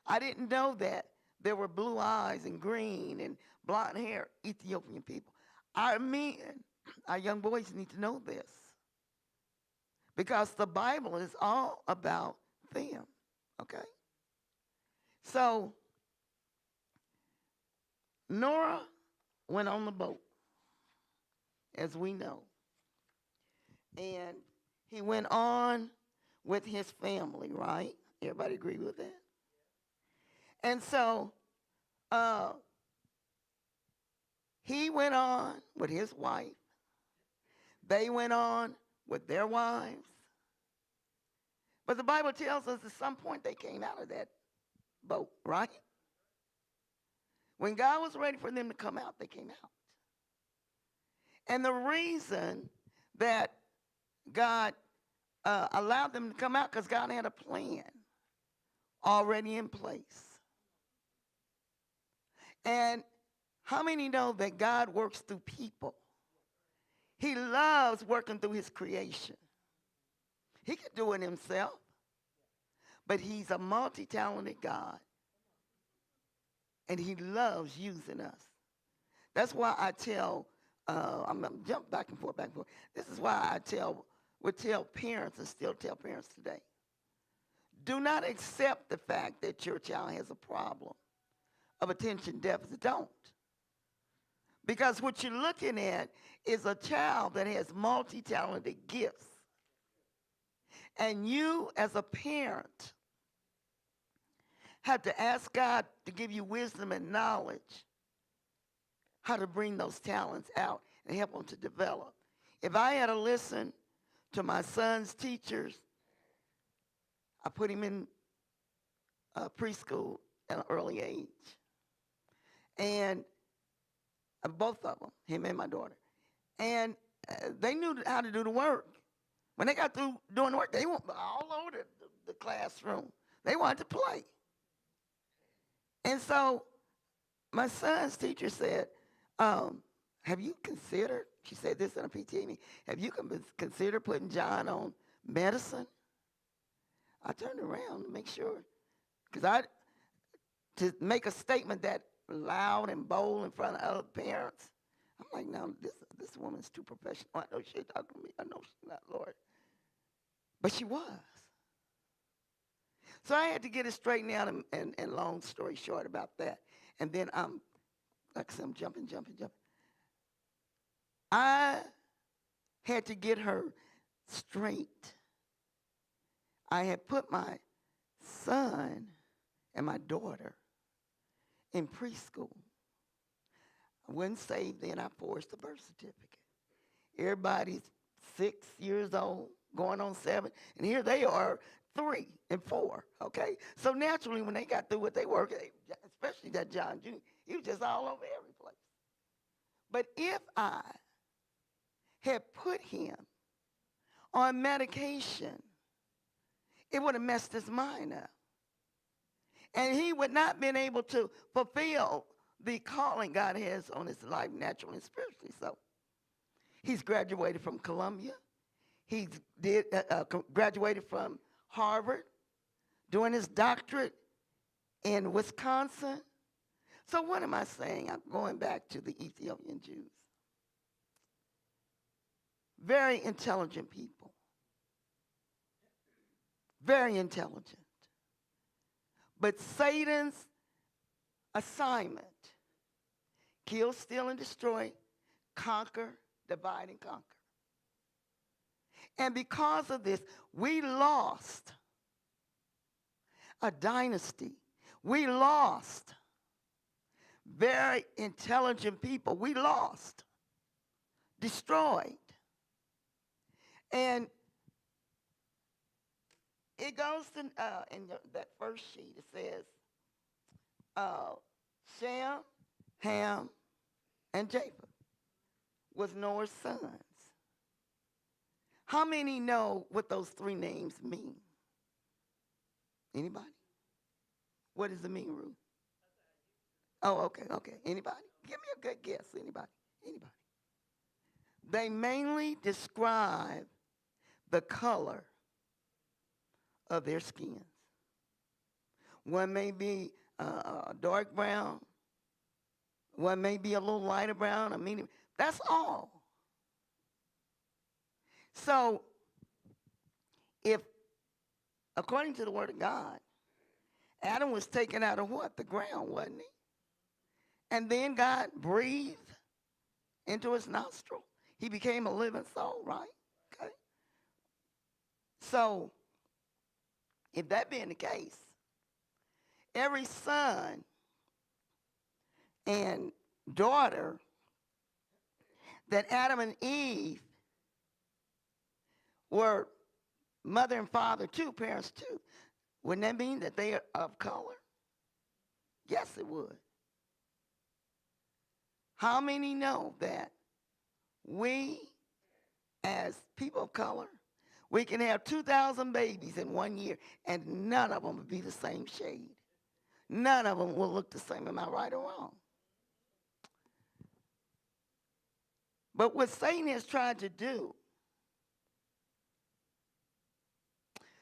I didn't know that there were blue eyes and green and blonde hair Ethiopian people. Our men, our young boys need to know this because the Bible is all about them. Okay? So Noah went on the boat, as we know, and he went on with his family, right? Everybody agree with that? And so uh, he went on with his wife. They went on with their wives. But the Bible tells us at some point they came out of that boat, right? When God was ready for them to come out, they came out. And the reason that God allowed them to come out because God had a plan already in place. And how many know that God works through people? He loves working through his creation. He could do it himself, but he's a multi-talented God, and he loves using us. That's why I tell, I'm going to jump back and forth, back and forth. This is why would tell parents and still tell parents today. Do not accept the fact that your child has a problem of attention deficit. Don't. Because what you're looking at is a child that has multi-talented gifts. And you, as a parent, have to ask God to give you wisdom and knowledge how to bring those talents out and help them to develop. If I had to listen to my son's teachers, I put him in preschool at an early age. And both of them, him and my daughter. And they knew how to do the work. When they got through doing the work, they went all over the classroom. They wanted to play. And so my son's teacher said, have you considered, she said this in a PTA meeting, have you considered putting John on medicine? I turned around to make sure, because to make a statement that loud and bold in front of other parents, I'm like, no, this woman's too professional. I know she's talking to me. I know she's not, Lord. But she was. So I had to get it straightened out, and long story short about that. And then like I said, I'm jumping. I had to get her straight. I had put my son and my daughter in preschool. I wasn't saved then. I forged the birth certificate. Everybody's 6 years old, going on 7, and here they are 3 and 4, okay? So naturally, when they got through what they were, especially that John Jr., he was just all over every place. But if I had put him on medication, it would have messed his mind up. And he would not have been able to fulfill the calling God has on his life naturally and spiritually. So he's graduated from Columbia. He's graduated from Harvard, doing his doctorate in Wisconsin. So what am I saying? I'm going back to the Ethiopian Jews. Very intelligent people. Very intelligent. But Satan's assignment, kill, steal, and destroy, conquer, divide, and conquer. And because of this, we lost a dynasty. We lost very intelligent people. We lost, destroyed. And it goes to, in that first sheet, it says, Shem, Ham, and Japheth was Noah's sons. How many know what those 3 names mean? Anybody? What does it mean, Ruth? Oh, okay. Anybody? Give me a good guess. Anybody? They mainly describe the color of their skins. One may be dark brown. One may be a little lighter brown, a medium. That's all. So, if, according to the Word of God, Adam was taken out of what? The ground, wasn't he? And then God breathed into his nostril. He became a living soul, right? Okay. So, if that being the case, every son and daughter that Adam and Eve were mother and father too, parents too, wouldn't that mean that they are of color? Yes, it would. How many know that we, as people of color, we can have 2,000 babies in 1 year and none of them will be the same shade? None of them will look the same. Am I right or wrong? But what Satan has tried to do,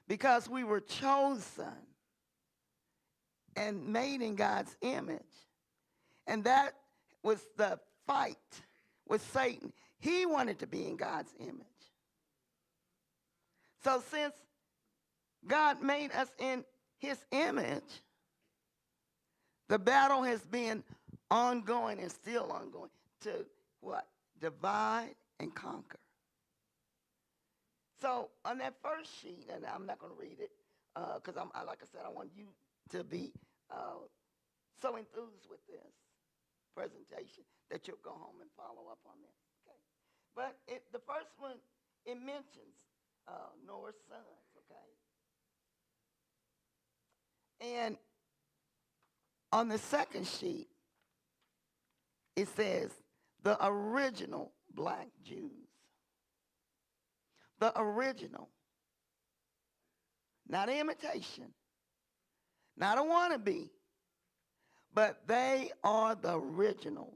because we were chosen and made in God's image, and that was the fight with Satan. He wanted to be in God's image. So since God made us in his image, the battle has been ongoing and still ongoing to what? Divide and conquer. So on that first sheet, and I'm not going to read it because like I said, I want you to be so enthused with this presentation that you'll go home and follow up on this. Okay, but the first one, it mentions Noah's sons. Okay, and on the second sheet, it says the original black Jews. The original. Not an imitation. Not a wannabe. But they are the originals.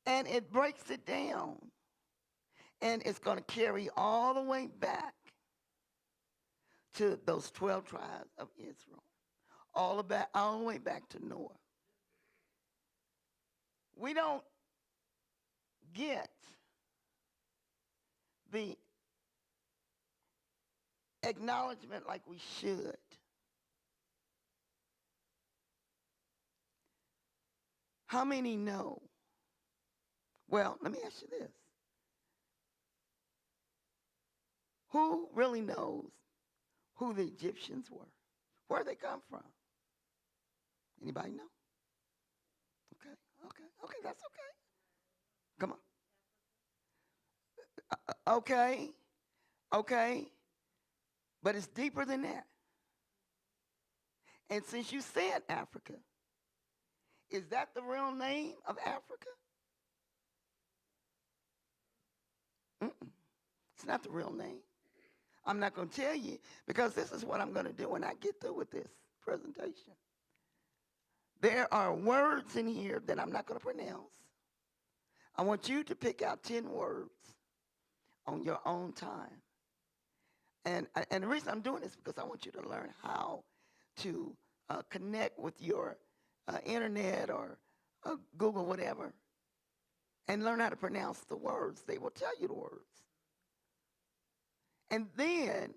And it breaks it down. And it's going to carry all the way back to those 12 tribes of Israel. All the way back to Noah. We don't get the acknowledgement like we should. How many know? Well, let me ask you this. Who really knows who the Egyptians were? Where they come from? Anybody know? Okay, that's okay. Come on. Okay. But it's deeper than that. And since you said Africa, is that the real name of Africa? Mm-mm. It's not the real name. I'm not going to tell you because this is what I'm going to do when I get through with this presentation. There are words in here that I'm not going to pronounce. I want you to pick out 10 words on your own time. And the reason I'm doing this is because I want you to learn how to connect with your internet or Google, whatever, and learn how to pronounce the words. They will tell you the words. And then